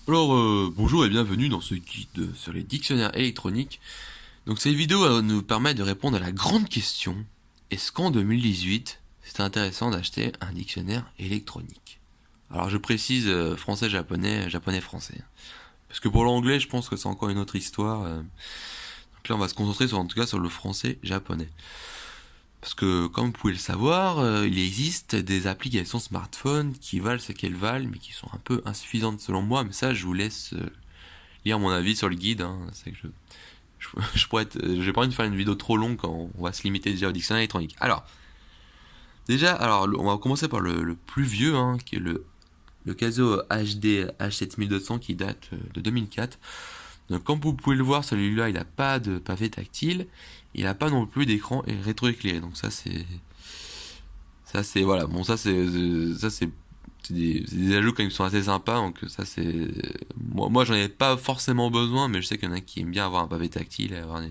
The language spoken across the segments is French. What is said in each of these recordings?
Alors, bonjour et bienvenue dans ce guide sur les dictionnaires électroniques. Donc cette vidéo va nous permettre de répondre à la grande question, est-ce qu'en 2018, c'est intéressant d'acheter un dictionnaire électronique? Alors je précise français-japonais, japonais-français. Parce que pour l'anglais, je pense que c'est encore une autre histoire. Donc là, on va se concentrer en tout cas sur le français-japonais. Parce que, comme vous pouvez le savoir, il existe des applications smartphones qui valent ce qu'elles valent, mais qui sont un peu insuffisantes selon moi. Mais ça, je vous laisse lire mon avis sur le guide. Hein. C'est que je pourrais être, j'ai pas envie de faire une vidéo trop longue quand on va se limiter déjà au dictionnaire électronique. Alors, déjà, on va commencer par le plus vieux, hein, qui est le Casio HD H7200 qui date de 2004. Donc, comme vous pouvez le voir, celui-là, il n'a pas de pavé tactile. Il n'a pas non plus d'écran rétroéclairé. Donc, ça c'est voilà. Bon, c'est des ajouts quand même qui sont assez sympas. Donc, ça, c'est. Moi j'en ai pas forcément besoin, mais je sais qu'il y en a qui aiment bien avoir un pavé tactile et avoir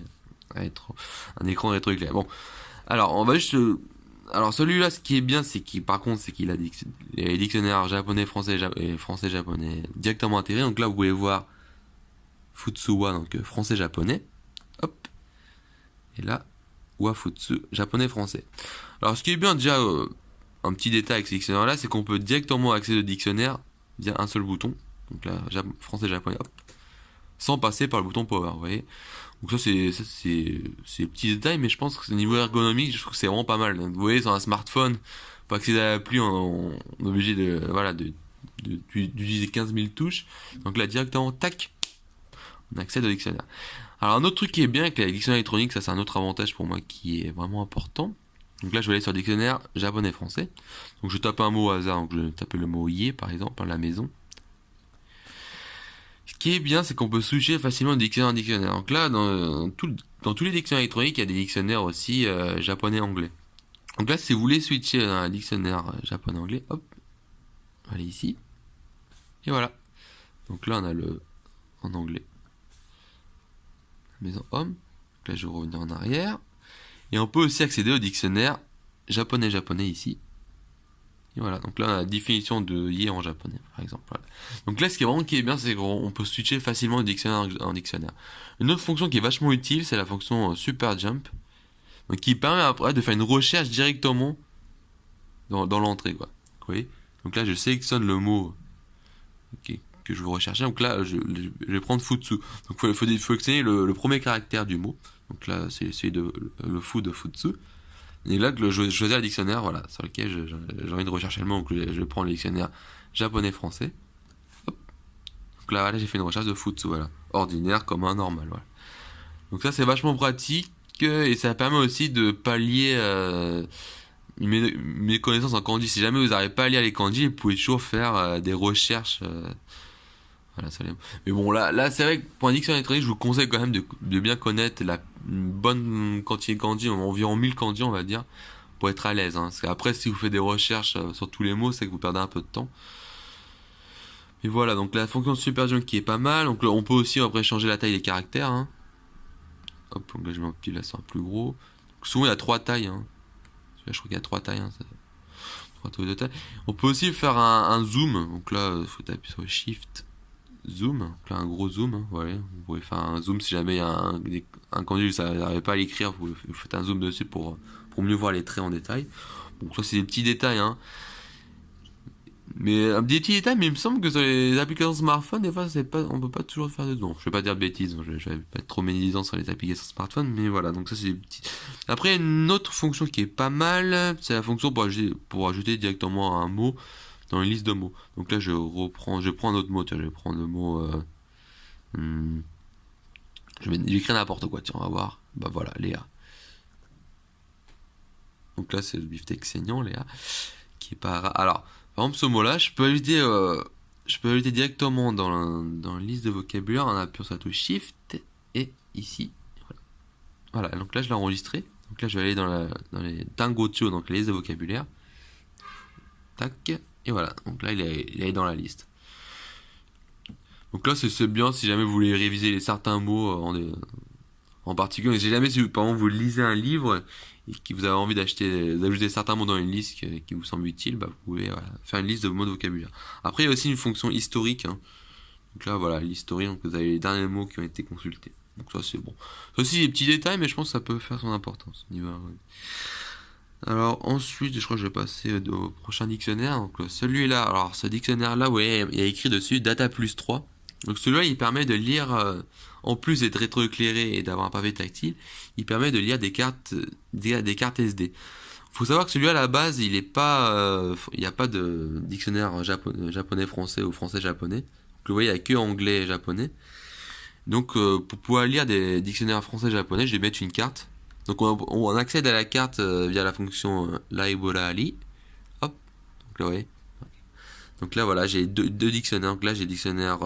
un écran rétroéclairé. Bon, alors, on va juste. Alors, celui-là, ce qui est bien, par contre, c'est qu'il a les dictionnaires japonais, français et français-japonais directement intégrés. Donc là, vous pouvez voir Futsuwa, donc français-japonais. Hop. Et là, Wafutsu, japonais-français. Alors, ce qui est bien, déjà, un petit détail avec ce dictionnaire-là, c'est qu'on peut directement accéder au dictionnaire via un seul bouton. Donc là, français-japonais, hop. Sans passer par le bouton power, vous voyez. Donc ça, c'est petit détail, mais je pense que au niveau ergonomique, je trouve que c'est vraiment pas mal. Donc, vous voyez, sur un smartphone, pour accéder à l'appli, on est obligé d'utiliser 15 000 touches. Donc là, directement, tac, on accède au dictionnaire. Alors un autre truc qui est bien avec les dictionnaires électroniques, ça c'est un autre avantage pour moi qui est vraiment important. Donc là je vais aller sur le dictionnaire japonais-français. Donc je tape un mot au hasard, donc je vais taper le mot yé par exemple, la maison. Ce qui est bien, c'est qu'on peut switcher facilement de dictionnaire en dictionnaire. Donc là, dans tous les dictionnaires électroniques, il y a des dictionnaires aussi japonais-anglais. Donc là, si vous voulez switcher dans un dictionnaire japonais-anglais, hop, allez ici, et voilà. Donc là, on a le en anglais, maison homme. Donc là, je vais revenir en arrière. Et on peut aussi accéder au dictionnaire japonais-japonais ici. Et voilà, donc là on a la définition de yé en japonais par exemple. Voilà. Donc là ce qui est bien, c'est qu'on peut switcher facilement de dictionnaire en dictionnaire. Une autre fonction qui est vachement utile, c'est la fonction super jump. Donc qui permet après de faire une recherche directement dans l'entrée quoi. Vous voyez. Donc là je sélectionne le mot que je veux rechercher. Donc là je vais prendre futsu. Donc il faut sélectionner le premier caractère du mot. Donc là c'est celui de le fou de futsu. Et là, je choisis le dictionnaire, voilà, sur lequel j'ai envie de rechercher le mot. Donc, je prends le dictionnaire japonais-français. Hop. Donc là, voilà, j'ai fait une recherche de futsu, voilà. Ordinaire, commun, normal, voilà. Donc ça, c'est vachement pratique. Et ça permet aussi de pallier mes connaissances en kanji. Si jamais vous n'arrivez pas à lire les kanji, vous pouvez toujours faire des recherches. Voilà, ça mais bon, là c'est vrai que pour un dictionnaire électronique, je vous conseille quand même de bien connaître une bonne quantité de kanji, environ 1000 kanji, on va dire, pour être à l'aise. Hein. Parce qu'après, si vous faites des recherches sur tous les mots, c'est que vous perdez un peu de temps. Et voilà, donc la fonction de super jump qui est pas mal. Donc là, on peut aussi après changer la taille des caractères. Hein. Hop, donc là je mets un petit là, c'est un plus gros. Donc, souvent il y a trois tailles. Hein. Je crois qu'il y a trois tailles. Hein, trois tailles de taille. On peut aussi faire un zoom. Donc là, il faut taper sur Shift zoom, donc là un gros zoom, hein, voilà. Vous pouvez faire un zoom si jamais il y a un candidat, ça n'arrive pas à l'écrire, vous faites un zoom dessus pour mieux voir les traits en détail. Donc ça c'est des petits détails, hein. Mais des petits détails, mais il me semble que sur les applications smartphone, des fois on peut pas toujours faire de zoom. Je vais pas dire de bêtises, je vais pas être trop médisant sur les applications smartphone, mais voilà, donc ça c'est des petits. Après une autre fonction qui est pas mal, c'est la fonction pour ajouter directement un mot dans une liste de mots. Donc là, je prends un autre mot. Tiens, je vais prendre le mot. Hmm, je vais écrire n'importe quoi. Tiens, on va voir. Bah voilà, Léa. Donc là, c'est le beefsteak saignant, Léa, qui est pas. Alors, par exemple, ce mot-là, je peux ajouter directement dans la liste de vocabulaire en appuyant sur la touche Shift et ici. Voilà. Donc là, je l'ai enregistré. Donc là, je vais aller dans les Tangocho, donc la liste de vocabulaire. Tac. Et voilà. Donc là, il est dans la liste. Donc là, c'est bien si jamais vous voulez réviser certains mots en particulier. Si jamais, par exemple, vous lisez un livre et que vous avez envie d'ajouter certains mots dans une liste vous semble utile, bah, vous pouvez voilà, faire une liste de mots de vocabulaire. Après, il y a aussi une fonction historique. Hein. Donc là, voilà, l'historique, donc vous avez les derniers mots qui ont été consultés. Donc ça, c'est bon. Ça aussi, des petits détails, mais je pense que ça peut faire son importance. Alors ensuite, je crois que je vais passer au prochain dictionnaire. Donc celui-là, alors ce dictionnaire-là, ouais, il y a écrit dessus Data plus 3. Donc celui-là, il permet de lire, en plus d'être rétroéclairé et d'avoir un pavé tactile, il permet de lire des cartes, des cartes SD. Faut savoir que celui-là, à la base, il est pas, il n'y a pas de dictionnaire japonais-français ou français-japonais. Donc vous voyez, il n'y a que anglais et japonais. Donc pour pouvoir lire des dictionnaires français-japonais, je vais mettre une carte. Donc on accède à la carte via la fonction Laibola Ali. Hop. Donc là, ouais. Donc là, voilà, j'ai deux dictionnaires. Donc là, j'ai le dictionnaire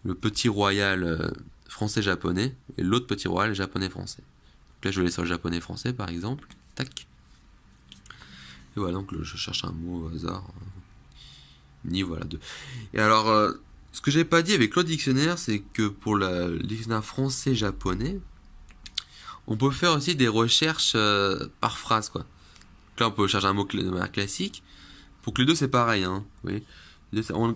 le petit royal français-japonais et l'autre petit royal japonais-français. Donc là, je vais aller sur le japonais-français, par exemple. Tac. Et voilà, donc je cherche un mot au hasard. Ni voilà, deux. Et alors, ce que j'ai pas dit avec l'autre dictionnaire, c'est que pour le dictionnaire français-japonais, on peut faire aussi des recherches par phrase, quoi. Donc là, on peut chercher un mot de manière classique. Pour que les deux, c'est pareil, hein. Oui. On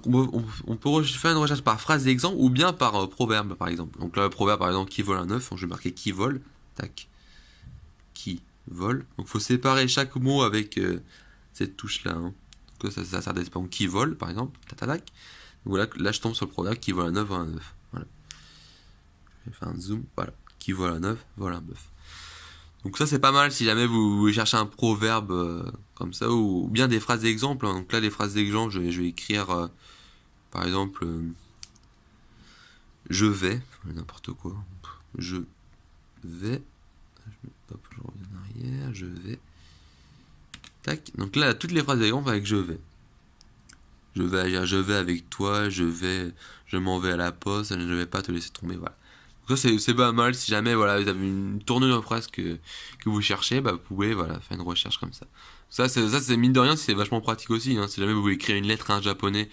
peut faire une recherche par phrase d'exemple ou bien par proverbe, par exemple. Donc là, le proverbe, par exemple, qui vole un œuf, je vais marquer qui vole. Tac. Qui vole. Donc il faut séparer chaque mot avec cette touche-là. Hein. Donc ça sert d'exemple. Qui vole, par exemple. Tac. Donc là, je tombe sur le proverbe qui vole un œuf, vole un œuf. Voilà. Je vais faire un zoom. Voilà. Qui vole un œuf, vole un bœuf. Donc ça, c'est pas mal si jamais vous cherchez un proverbe comme ça, ou bien des phrases d'exemple. Hein. Donc là, les phrases d'exemple, je vais écrire, par exemple, je vais, n'importe quoi. Je vais. Hop, je reviens en arrière, je vais. Tac. Donc là, toutes les phrases d'exemple avec je vais. Je vais agir, je vais avec toi, je m'en vais à la poste, je ne vais pas te laisser tomber, voilà. Donc ça, c'est pas mal. Si jamais, voilà, vous avez une tournure de phrase que vous cherchez, bah, vous pouvez, voilà, faire une recherche comme ça. Ça, c'est mine de rien, c'est vachement pratique aussi, hein. Si jamais vous voulez écrire une lettre à un japonais,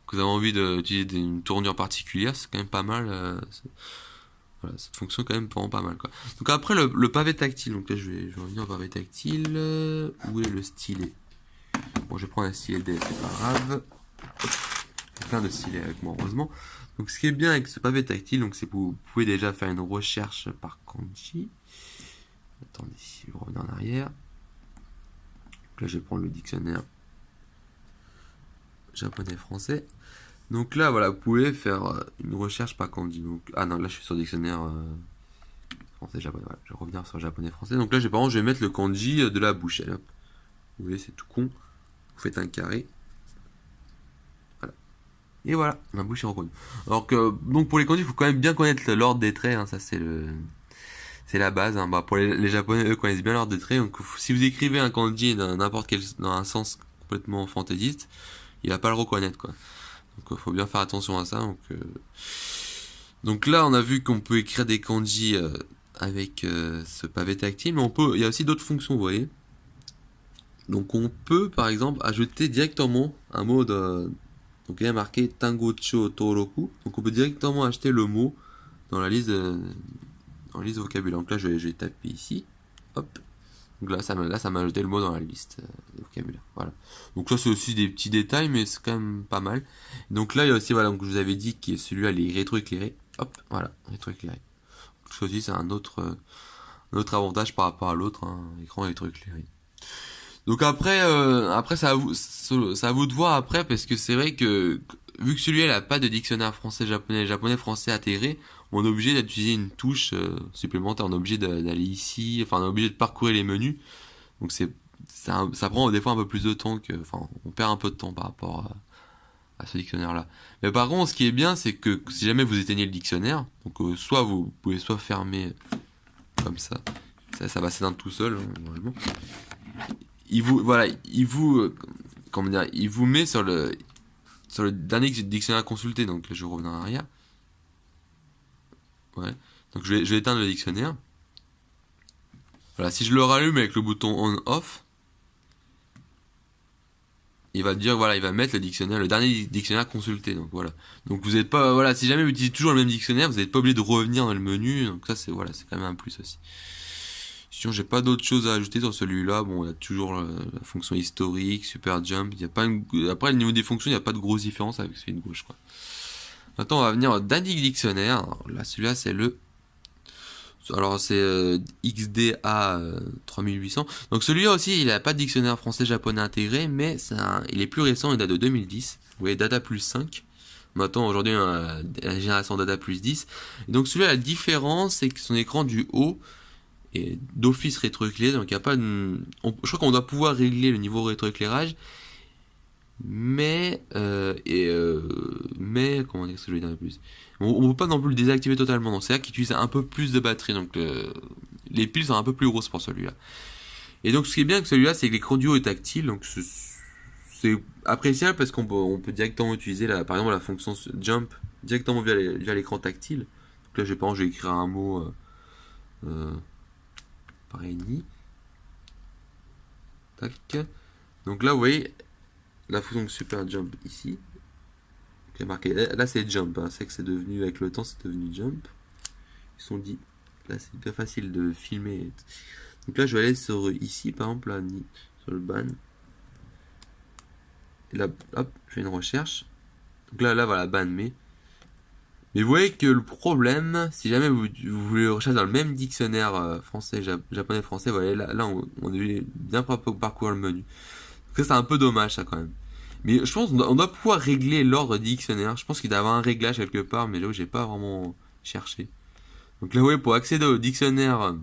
que vous avez envie d'utiliser une tournure particulière, c'est quand même pas mal. Voilà, cette fonction quand même vraiment pas mal, quoi. Donc après le pavé tactile, donc là je vais revenir au pavé tactile. Où est le stylet? Bon, je vais prendre un stylet D, c'est pas grave. J'ai plein de stylets avec moi, heureusement. Donc ce qui est bien avec ce pavé tactile, donc c'est que vous pouvez déjà faire une recherche par kanji. Attendez, je vais revenir en arrière. Donc là je vais prendre le dictionnaire japonais-français. Donc là, voilà, vous pouvez faire une recherche par kanji. Donc, ah non, là je suis sur le dictionnaire français-japonais. Voilà, je vais revenir sur le japonais-français. Donc là, par exemple, je vais mettre le kanji de la bouche. Hop. Vous voyez, c'est tout con. Vous faites un carré. Voilà. Et voilà, la bouche est reconnue. Alors que, donc pour les kanji, il faut quand même bien connaître l'ordre des traits. Hein, ça, c'est la base. Hein. Bah, pour les japonais, eux, connaissent bien l'ordre des traits. Donc si vous écrivez un kanji dans n'importe quel, dans un sens complètement fantaisiste, il va pas le reconnaître, quoi. Donc il faut bien faire attention à ça. Donc là, on a vu qu'on peut écrire des kanji avec ce pavé tactile, mais il y a aussi d'autres fonctions, vous voyez. Donc on peut, par exemple, ajouter directement un mot donc il y a marqué Tangocho Toroku. Donc on peut directement acheter le mot dans la liste vocabulaire. Donc là, je vais taper ici. Hop. Donc là, ça m'a ajouté le mot dans la liste de vocabulaire. Voilà. Donc ça, c'est aussi des petits détails, mais c'est quand même pas mal. Donc là, il y a aussi, voilà, donc je vous avais dit que celui-là, il est rétroéclairé. Hop, voilà, rétroéclairé. Donc ça aussi, c'est un autre avantage par rapport à l'autre, hein, écran rétroéclairé. Donc après, c'est à vous de voir après, parce que c'est vrai que vu que celui-là n'a pas de dictionnaire français-japonais, japonais-français intégré, on est obligé d'utiliser une touche supplémentaire. On est obligé d'aller ici, enfin on est obligé de parcourir les menus. Donc ça prend des fois un peu plus de temps enfin on perd un peu de temps par rapport à ce dictionnaire-là. Mais par contre, ce qui est bien, c'est que si jamais vous éteignez le dictionnaire, donc soit vous pouvez soit fermer comme ça va s'éteindre tout seul, hein, normalement. Comment dire, il vous met sur le dernier dictionnaire à consulter. Donc là, je reviens en arrière. Ouais. Donc je vais éteindre le dictionnaire. Voilà, si je le rallume avec le bouton on/off, il va dire, voilà, il va mettre le dernier dictionnaire consulté. Donc voilà. Donc vous n'êtes pas, voilà, si jamais vous utilisez toujours le même dictionnaire, vous n'êtes pas obligé de revenir dans le menu. Donc ça, c'est quand même un plus aussi. Sinon, j'ai pas d'autres choses à ajouter sur celui-là. Bon, il y a toujours la fonction historique, super jump. Il y a pas après, au niveau des fonctions, il n'y a pas de grosse différence avec celui de gauche, quoi. Maintenant, on va venir au dernier dictionnaire. Alors là, celui-là, c'est le... Alors, c'est XDA 3800. Donc, celui-là aussi, il n'a pas de dictionnaire français-japonais intégré, mais il est plus récent, il date de 2010. Vous voyez, Data plus 5. Maintenant, aujourd'hui, la génération Data plus 10. Et donc, celui-là, la différence, c'est que son écran du haut est d'office rétroéclairé. Donc, il n'y a pas de... je crois qu'on doit pouvoir régler le niveau rétroéclairage. Mais comment dire ce que je vais dire de plus, on ne peut pas non plus le désactiver totalement, donc c'est là qu'il utilise un peu plus de batterie, donc les piles sont un peu plus grosses pour celui-là. Et donc ce qui est bien avec celui-là, c'est que l'écran du haut est tactile, donc c'est appréciable parce on peut directement utiliser par exemple la fonction jump directement via l'écran tactile. Donc là je vais écrire un mot pareil ni. Tac. Donc là vous voyez la fonction super jump ici. J'ai marqué, là c'est jump, hein. C'est que c'est devenu, avec le temps c'est devenu jump. Ils sont dit, là c'est bien facile de filmer. Donc là je vais aller sur ici par exemple, là, sur le ban. Et là, hop, je fais une recherche. Donc là voilà, ban mais vous voyez que le problème, si jamais vous voulez rechercher dans le même dictionnaire français, japonais, français, voilà, là on devait bien parcourir le menu. Donc ça c'est un peu dommage ça quand même. Mais je pense qu'on doit pouvoir régler l'ordre dictionnaire. Je pense qu'il doit y avoir un réglage quelque part, mais là où j'ai pas vraiment cherché. Donc là, ouais, pour accéder au dictionnaire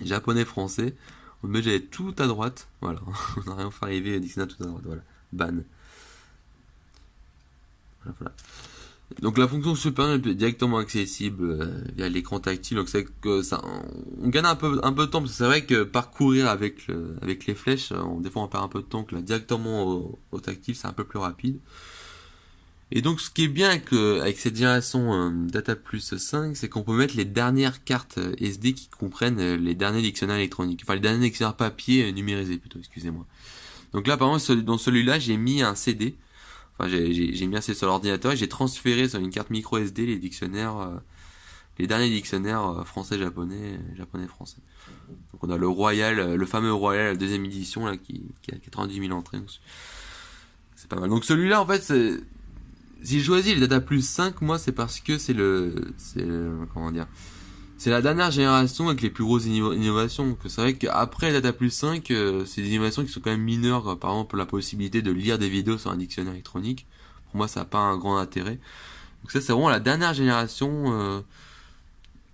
japonais-français, on met j'avais tout à droite. Voilà, on n'a rien fait arriver au dictionnaire tout à droite. Voilà, ban. Voilà. Donc la fonction supérieure est directement accessible via l'écran tactile. Donc c'est que ça, on gagne un peu de temps parce que c'est vrai que parcourir avec les flèches, des fois on perd un peu de temps. Que là directement au tactile, c'est un peu plus rapide. Et donc ce qui est bien avec cette génération Data Plus 5, c'est qu'on peut mettre les dernières cartes SD qui comprennent les derniers dictionnaires électroniques. Enfin les derniers dictionnaires papier numérisés plutôt, excusez-moi. Donc là par exemple dans celui-là j'ai mis un CD. Enfin j'ai mis un CD sur l'ordinateur et j'ai transféré sur une carte micro SD les dictionnaires, les derniers dictionnaires français-japonais, japonais-français. Donc on a le Royal, le fameux Royal, la deuxième édition là qui a 90 000 entrées. C'est pas mal. Donc celui-là en fait si je choisis le Data Plus 5, moi, c'est parce que comment dire, c'est la dernière génération avec les plus grosses innovations. Que c'est vrai qu'après Data Plus 5, c'est des innovations qui sont quand même mineures. Par exemple, la possibilité de lire des vidéos sur un dictionnaire électronique. Pour moi, ça n'a pas un grand intérêt. Donc ça, c'est vraiment la dernière génération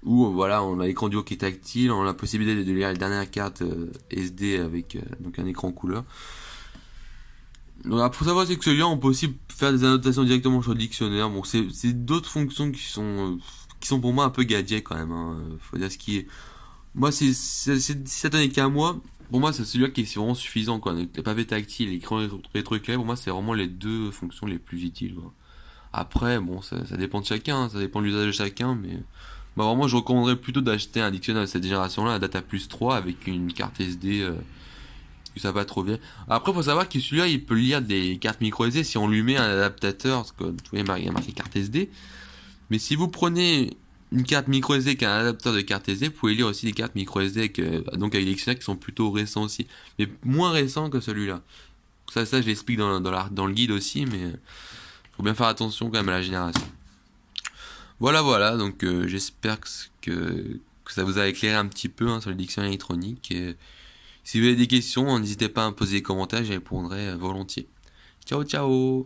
où, voilà, on a l'écran du haut qui est tactile, on a la possibilité de lire les dernières cartes SD avec donc un écran couleur. Donc, il faut savoir c'est que celui-là, on peut aussi faire des annotations directement sur le dictionnaire. Bon, c'est d'autres fonctions qui sont pour moi un peu gadgets quand même. Hein. Faut dire ce qui est. Moi, si ça tenait qu'à moi, pour moi, c'est celui-là qui est vraiment suffisant, quoi. Les pavés tactiles, l'écran rétroéclairé, pour moi, c'est vraiment les deux fonctions les plus utiles, quoi. Après, bon, ça dépend de chacun, hein, ça dépend de l'usage de chacun, mais. Bah, vraiment, je recommanderais plutôt d'acheter un dictionnaire de cette génération-là, un Data Plus 3, avec une carte SD. Que ça va trop bien. Après, faut savoir que celui-là, il peut lire des cartes micro SD si on lui met un adaptateur, parce que vous voyez, il y a marqué carte SD. Mais si vous prenez une carte micro SD qui a un adaptateur de carte SD, vous pouvez lire aussi des cartes micro SD donc avec des dictionnaires qui sont plutôt récents aussi, mais moins récents que celui-là. Ça je l'explique dans le guide aussi, mais faut bien faire attention quand même à la génération. Voilà, donc j'espère que ça vous a éclairé un petit peu hein, sur les dictionnaires électroniques. Et, si vous avez des questions, n'hésitez pas à me poser des commentaires, j'y répondrai volontiers. Ciao ciao!